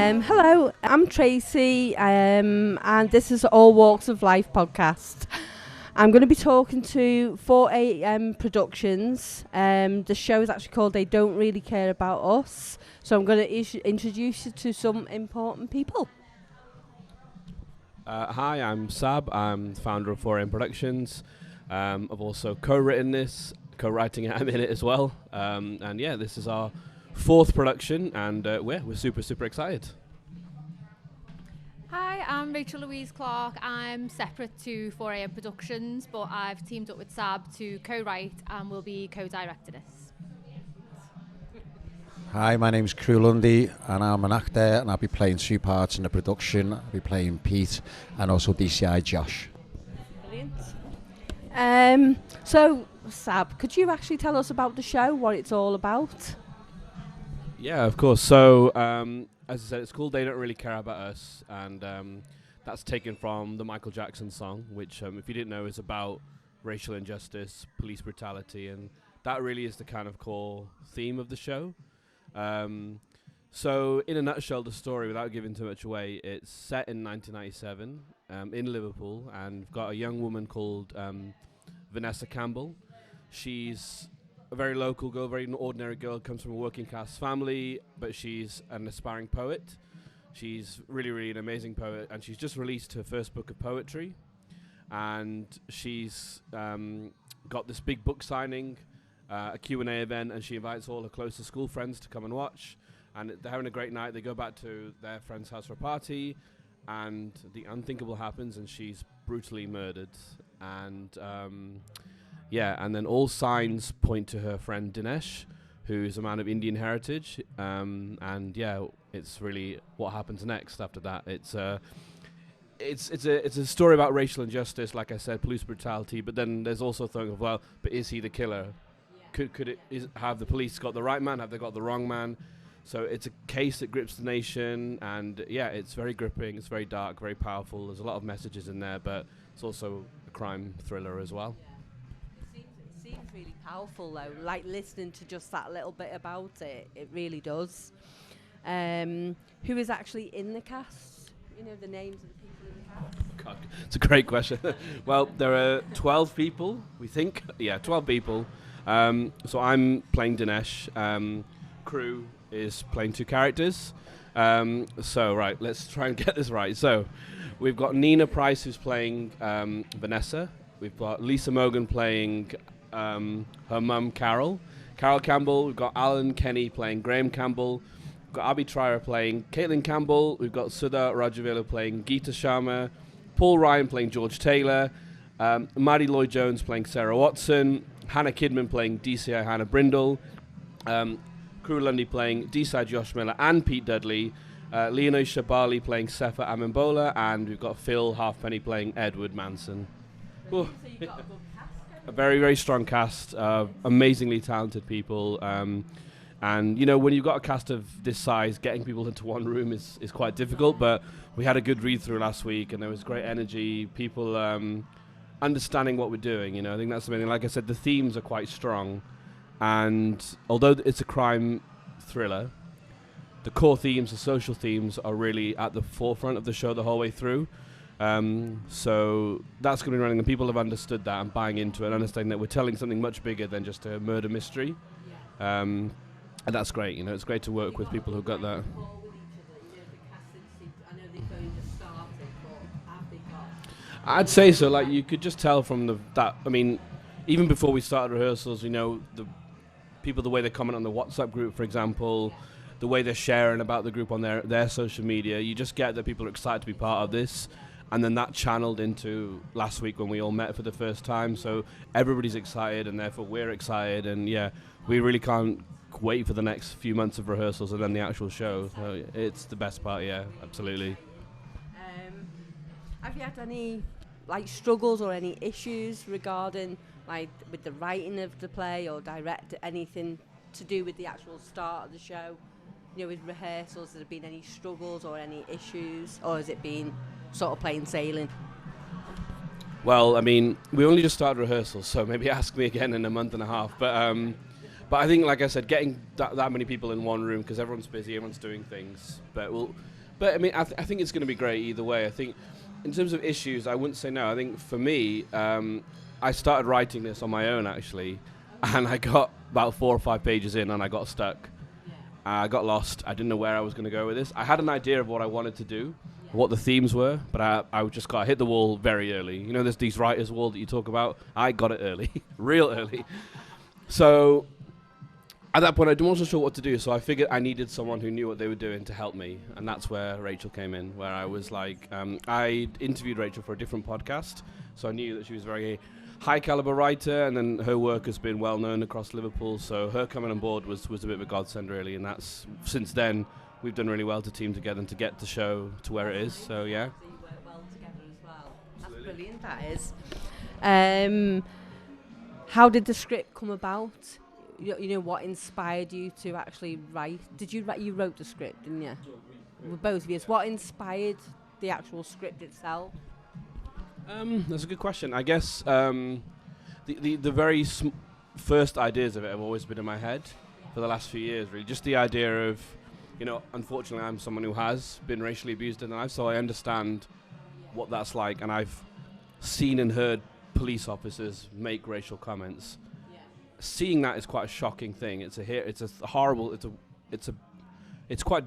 Hello, I'm Tracey, and this is All Walks of Life podcast. I'm going to be talking to 4am Productions. The show is actually called They Don't Really Care About Us. So I'm going to introduce you to some important people. Hi, I'm Sab. I'm the founder of 4am Productions. I've also co-written this, co-writing it, I'm in it as well. And yeah, this is our fourth production, and we're super excited. Hi, I'm Rachel Louise Clark. I'm separate to 4am Productions, but I've teamed up with Sab to co-write and will be co-directing this. Hi, my name's Crew Lundy and I'm an actor and I'll be playing two parts in the production. I'll be playing Pete and also DCI Josh. Brilliant. So, Sab, could you actually tell us about the show, what it's all about? Yeah, of course. So, as I said, it's called They Don't Really Care About Us, and that's taken from the Michael Jackson song, which, if you didn't know, is about racial injustice, police brutality, and that really is the kind of core theme of the show. So, in a nutshell, the story, without giving too much away, it's set in 1997 in Liverpool, and we've got a young woman called Vanessa Campbell. She's a very local girl, very ordinary girl, comes from a working class family, but she's an aspiring poet. She's really an amazing poet, and she's just released her first book of poetry, and she's got this big book signing, a Q&A event, and she invites all her closest school friends to come and watch, and they're having a great night. They go back to their friend's house for a party, and the unthinkable happens, and she's brutally murdered, and and then all signs point to her friend Dinesh, who's a man of Indian heritage, and yeah, it's really what happens next after that. It's a story about racial injustice, like I said, police brutality, but then there's also thinking of, well, but is he the killer? Have the police got the right man? Have they got the wrong man? So it's a case that grips the nation, and yeah, it's very gripping, it's very dark, very powerful. There's a lot of messages in there, but it's also a crime thriller as well. It seems really powerful though, like listening to just that little bit about it, it really does. Who is actually in the cast? You know, the names of the people in the cast? God, it's a great question. Well, there are 12 people, we think. Yeah, 12 people. So I'm playing Dinesh. Crew is playing two characters. Right, let's try and get this right. So we've got Nina Price, who's playing Vanessa. We've got Lisa Mogan playing her mum, Carol Campbell. We've got Alan Kenny playing Graham Campbell. We've got Abby Trier playing Caitlin Campbell. We've got Sudha Rajavelu playing Geeta Sharma. Paul Ryan playing George Taylor. Maddie Lloyd-Jones playing Sarah Watson. Hannah Kidman playing DCI Hannah Brindle. Crew Lundy playing DCI Josh Miller and Pete Dudley. Leonoy Shabali playing Sefa Amimbola. And we've got Phil Halfpenny playing Edward Manson. So you've got a good cast. A very strong cast, amazingly talented people, and you know, when you've got a cast of this size, getting people into one room is quite difficult, but we had a good read through last week and there was great energy, people understanding what we're doing. You know, I think that's something, like I said, the themes are quite strong, and although it's a crime thriller, the core themes, the social themes, are really at the forefront of the show the whole way through. So that's going to be running, and people have understood that and buying into it and understanding that we're telling something much bigger than just a murder mystery. And that's great. You know, it's great to work with people who've got that. I'd say so. Like, you could just tell from that. I mean, even before we started rehearsals, you know, the people, the way they comment on the WhatsApp group, for example, the way they're sharing about the group on their social media, you just get that people are excited to be part of this. And then that channeled into last week when we all met for the first time. So everybody's excited, and therefore we're excited. And yeah, we really can't wait for the next few months of rehearsals and then the actual show. So it's the best part, yeah, absolutely. Have you had any struggles or any issues regarding with the writing of the play or anything to do with the actual start of the show? You know, with rehearsals, has there been any struggles or any issues, or has it been sort of plain sailing? Well, I mean, we only just started rehearsals, so maybe ask me again in a month and a half. But I think, like I said, getting that many people in one room, because everyone's busy, everyone's doing things. But But I mean, I think it's going to be great either way. I think in terms of issues, I wouldn't say no. I think for me, I started writing this on my own actually, and I got about 4 or 5 pages in, and I got stuck. I got lost. I didn't know where I was going to go with this. I had an idea of what I wanted to do, what the themes were, but I just got hit the wall very early. You know, there's these writers' wall that you talk about. I got it early, real early. So at that point, I wasn't sure what to do. So I figured I needed someone who knew what they were doing to help me, and that's where Rachel came in. Where I was like, I interviewed Rachel for a different podcast, so I knew that she was a very high caliber writer, and then her work has been well known across Liverpool. So her coming on board was a bit of a godsend, really. And that's since then we've done really well to team together and to get the show to where it is. So yeah. So you work well together as well. That's brilliant. That is. How did the script come about? You know, what inspired you to actually write? Did you write? You wrote the script, didn't you? With both of you. What inspired the actual script itself? That's a good question. I guess the very first ideas of it have always been in my head for the last few years, really. Just the idea of, you know, unfortunately I'm someone who has been racially abused in their life, so I understand what that's like, and I've seen and heard police officers make racial comments. Seeing that is quite a shocking thing. It's quite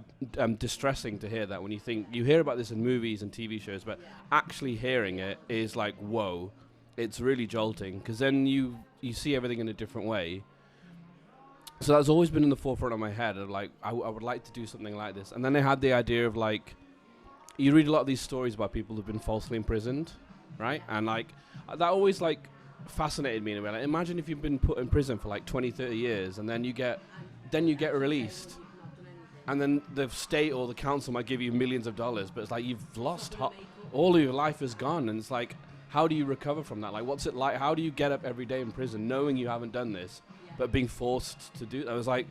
distressing to hear that when you think you hear about this in movies and TV shows, but actually hearing it is like, whoa, it's really jolting, because then you see everything in a different way. So that's always been in the forefront of my head of like, I would like to do something like this. And then I had the idea of like, you read a lot of these stories about people who've been falsely imprisoned, right? And like, that always like fascinated me in a way. Like, imagine if you've been put in prison for like 20, 30 years and then you get released. And then the state or the council might give you millions of dollars, but it's like you've lost all of your life is gone. And it's like, how do you recover from that? Like, what's it like? How do you get up every day in prison knowing you haven't done this, but being forced to do it? I was like,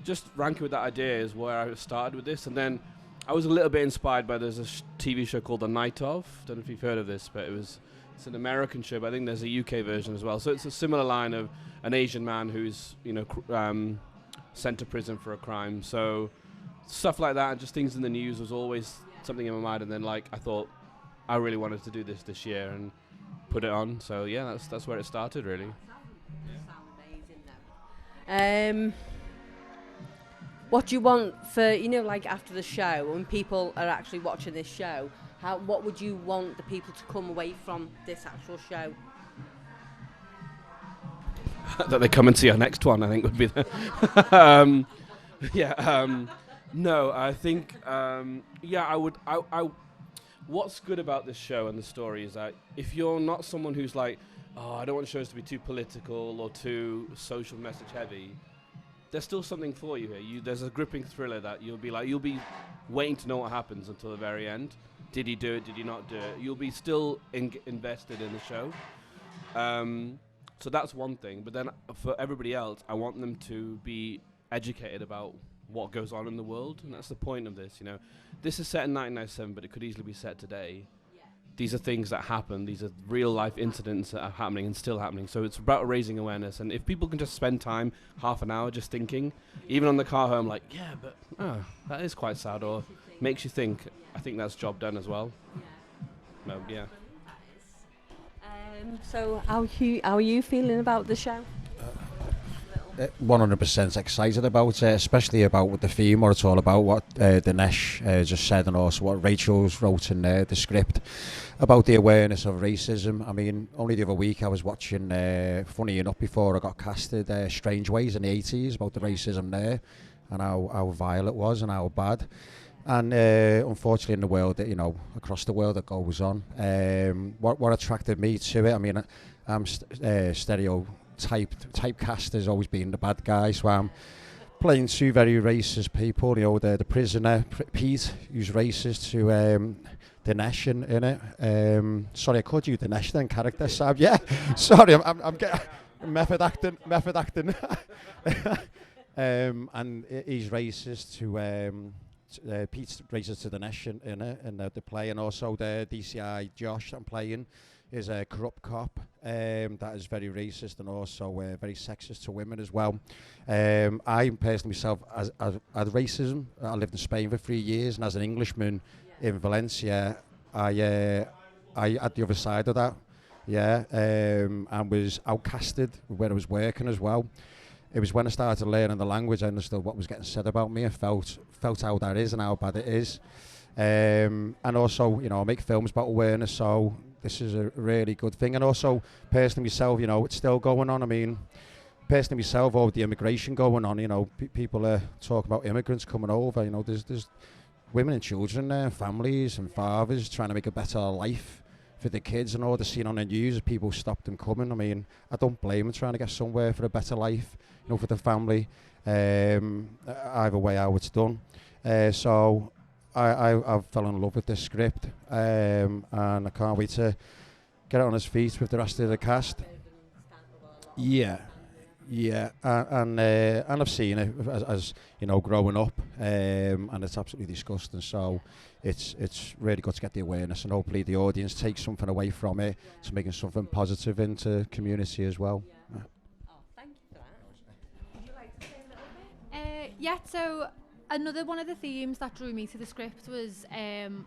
just ranking with that idea is where I started with this. And then I was a little bit inspired by, there's a TV show called The Night Of. Don't know if you've heard of this, but it's an American show, but I think there's a UK version as well. So it's a similar line of an Asian man who's, you know, sent to prison for a crime. So stuff like that, and just things in the news was always something in my mind. And then like I thought I really wanted to do this year and put it on. So yeah, that's where it started, really. What do you want for, you know, like after the show, when people are actually watching this show, what would you want the people to come away from this actual show? That they come and see our next one, I think would be the no, I think I would. What's good about this show and the story is that if you're not someone who's like, oh, I don't want shows to be too political or too social message heavy, there's still something for you here. There's a gripping thriller that you'll be waiting to know what happens until the very end. Did he do it? Did he not do it? You'll be still invested in the show. So that's one thing. But then for everybody else, I want them to be educated about what goes on in the world, and that's the point of this. You know, this is set in 1997, but it could easily be set today. These are things that happen. These are real life incidents that are happening and still happening. So it's about raising awareness. And if people can just spend time, half an hour, just thinking, even on the car home, like, yeah, but that is quite sad, or makes you think, I think that's job done as well. Yeah. So how are you feeling about the show? 100% excited about it, especially about what the theme, what it's all about, what Dinesh just said, and also what Rachel's wrote in the script about the awareness of racism. I mean, only the other week I was watching, funny enough, before I got casted, Strange Ways in the 80s, about the racism there and how vile it was and how bad. And unfortunately in the world, you know, across the world it goes on. What attracted me to it, I mean, I'm typecast as always being the bad guy, so I'm playing two very racist people. You know, the prisoner Pete, who's racist, to Dinesh in it. Sorry, I called you Dinesh then, character Sab. Yeah, sorry, I'm getting method acting. And he's racist to Pete's racist to Dinesh in it, and the play, and also the DCI Josh I'm playing, is a corrupt cop that is very racist and also very sexist to women as well. I personally myself, as racism, I lived in Spain for 3 years, and as an Englishman in Valencia, I had the other side of that, and was outcasted where I was working as well. It was when I started learning the language, I understood what was getting said about me. I felt how that is and how bad it is. And also, I make films about awareness, so this is a really good thing. And also, personally myself, it's still going on. I mean, personally myself, over the immigration going on, people are talking about immigrants coming over. There's women and children there, families and fathers trying to make a better life for the kids, and all they're seeing on the news, people stop them coming. I mean, I don't blame them trying to get somewhere for a better life, for the family. Either way how it's done. So I fell in love with this script, and I can't wait to get it on his feet with the rest of the cast. Yeah, and I've seen it as growing up, and it's absolutely disgusting. So it's really good to get the awareness, and hopefully the audience takes something away from it to making something positive into community as well. Oh, thank you for that. Would you like to say a little bit? Yeah, so another one of the themes that drew me to the script was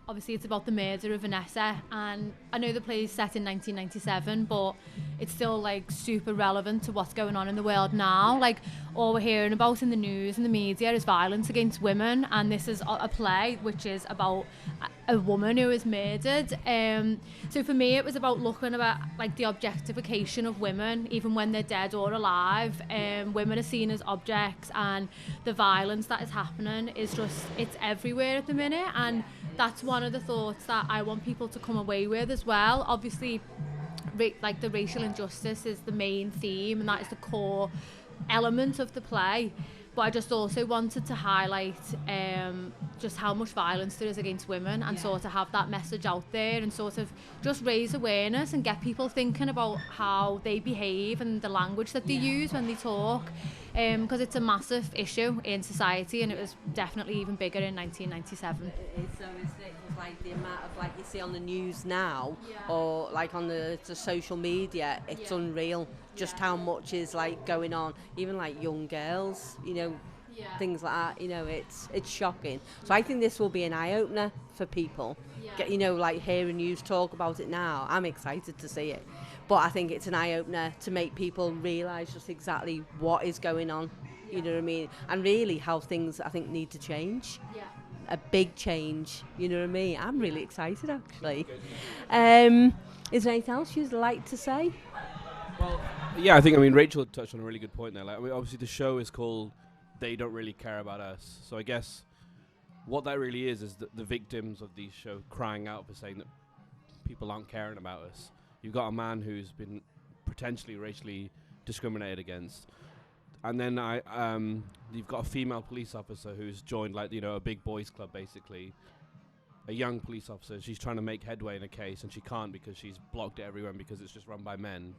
obviously it's about the murder of Vanessa, and I know the play is set in 1997, but it's still like super relevant to what's going on in the world now. Like all we're hearing about in the news and the media is violence against women, and this is a play which is about a woman who is murdered. So for me it was about looking at like the objectification of women even when they're dead or alive. Women are seen as objects, and the violence that is happening is just, it's everywhere at the minute, and that's one of the thoughts that I want people to come away with as well. Obviously like the racial injustice is the main theme, and that is the core element of the play, but I just also wanted to highlight just how much violence there is against women, and sort of have that message out there, and sort of just raise awareness and get people thinking about how they behave and the language that they use when they talk, because it's a massive issue in society, and it was definitely even bigger in 1997. It is, so isn't it? 'Cause like the amount of like you see on the news now, or like on the social media, it's unreal just how much is like going on. Even like young girls, things like that. It's shocking. So I think this will be an eye opener for people. Like hearing you talk about it now, I'm excited to see it. But I think it's an eye opener to make people realise just exactly what is going on. You know what I mean? And really how things I think need to change. A big change. You know what I mean? I'm really excited actually. Is there anything else you'd like to say? Well, yeah, I mean, Rachel touched on a really good point there. Like, obviously the show is called They Don't Really Care About Us. So I guess what that really is the victims of these shows crying out for saying that people aren't caring about us. You've got a man who's been potentially racially discriminated against. And then you've got a female police officer who's joined, a big boys club, basically. A young police officer. She's trying to make headway in a case, and she can't because she's blocked it everywhere because it's just run by men.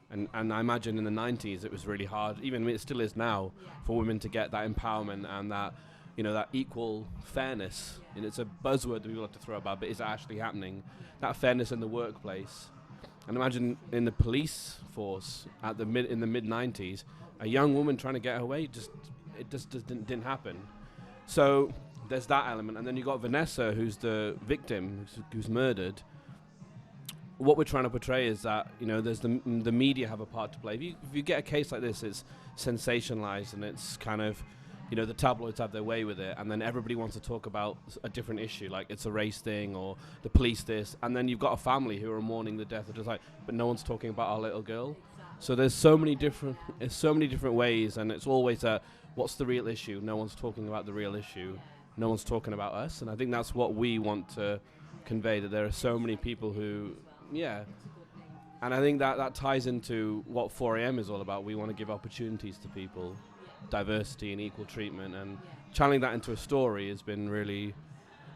And I imagine in the 90s it was really hard, even it still is now, for women to get that empowerment and that, that equal fairness. And it's a buzzword that people have to throw about, but is actually happening. That fairness in the workplace. And imagine in the police force in the mid-90s, a young woman trying to get her way, it just didn't happen. So there's that element. And then you've got Vanessa, who's the victim, who's murdered. What we're trying to portray is that, there's the media have a part to play. If you get a case like this, it's sensationalized, and it's kind of, the tabloids have their way with it, and then everybody wants to talk about a different issue, like it's a race thing or the police this, and then you've got a family who are mourning the death of just but no one's talking about our little girl. So there's so many different ways, and it's always what's the real issue? No one's talking about the real issue. No one's talking about us, and I think that's what we want to convey, that there are so many people who, and I think that ties into what 4am is all about. We want to give opportunities to people, diversity and equal treatment, and channeling that into a story has been really,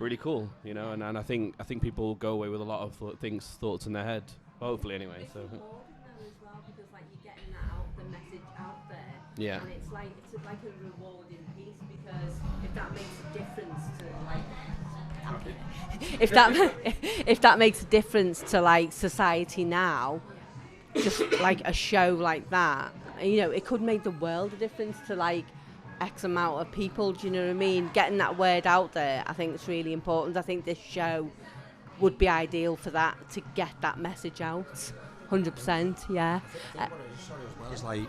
really cool, and I think people will go away with a lot of thoughts in their head, hopefully anyway. So. As well, because you're getting the message out there, and it's like a rewarding piece, because if that makes a difference to if that makes a difference to like society now, just like a show like that, you know, it could make the world a difference to like X amount of people. Do you know what I mean? Getting that word out there, I think it's really important. I think this show would be ideal for that, to get that message out. 100%, yeah. It's like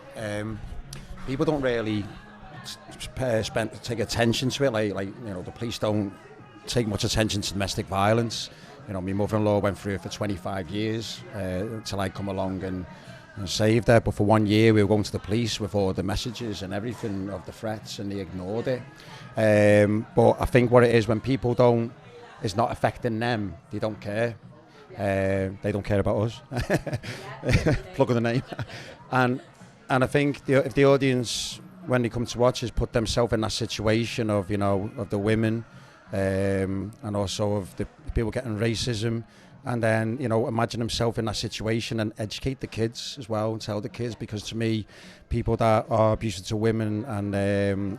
people don't really take attention to it. Like you know, the police don't take much attention to domestic violence. You know, my mother-in-law went through it for 25 years till I come along and saved her. But for 1 year, we were going to the police with all the messages and everything of the threats, and they ignored it. But I think what it is, when people don't, it's not affecting them. They don't care. They don't care about us. Plug of the name. And I think if the audience, when they come to watch, is put themselves in that situation of, you know, of the women, and also of the people getting racism, and then, you know, imagine themselves in that situation and educate the kids as well, and tell the kids, because to me, people that are abusive to women and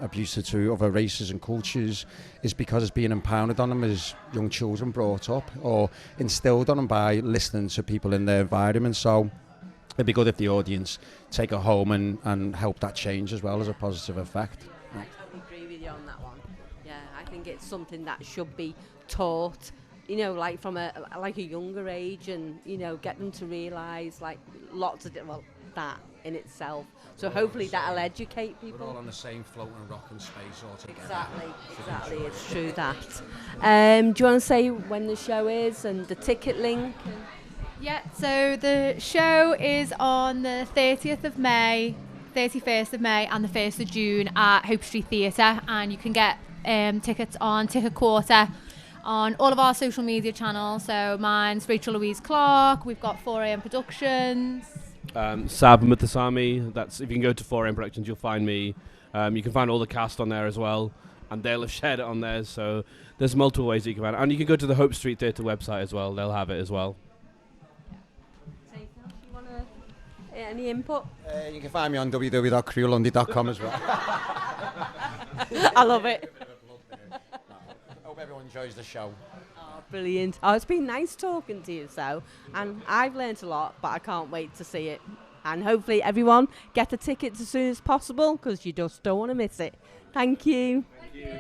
abusive to other races and cultures is because it's being impounded on them as young children, brought up or instilled on them by listening to people in their environment. So it'd be good if the audience take it home and help that change as well as a positive effect. I totally agree with you on that one. Yeah, I think it's something that should be taught, you know, like from a younger age, and, you know, get them to realise like lots of that in itself. So hopefully that'll educate people. We're all on the same floating rock in space all together. Exactly, it's true that. Do you want to say when the show is and the ticket link? Yeah, so the show is on the 30th of May, 31st of May and the 1st of June at Hope Street Theatre, and you can get tickets on Ticket Quarter on all of our social media channels. So mine's Rachel Louise Clark, we've got 4am Productions. Sab Muthusamy, that's, if you can go to 4am Productions, you'll find me. You can find all the cast on there as well, and they'll have shared it on there, so there's multiple ways that you can find it. And you can go to the Hope Street Theatre website as well, they'll have it as well. Any input? You can find me on www.crewlundy.com as well. I love it. I hope everyone enjoys the show. Oh, brilliant. Oh, it's been nice talking to you, so, and I've learnt a lot, but I can't wait to see it. And hopefully everyone get the tickets as soon as possible, because you just don't want to miss it. Thank you. Thank you.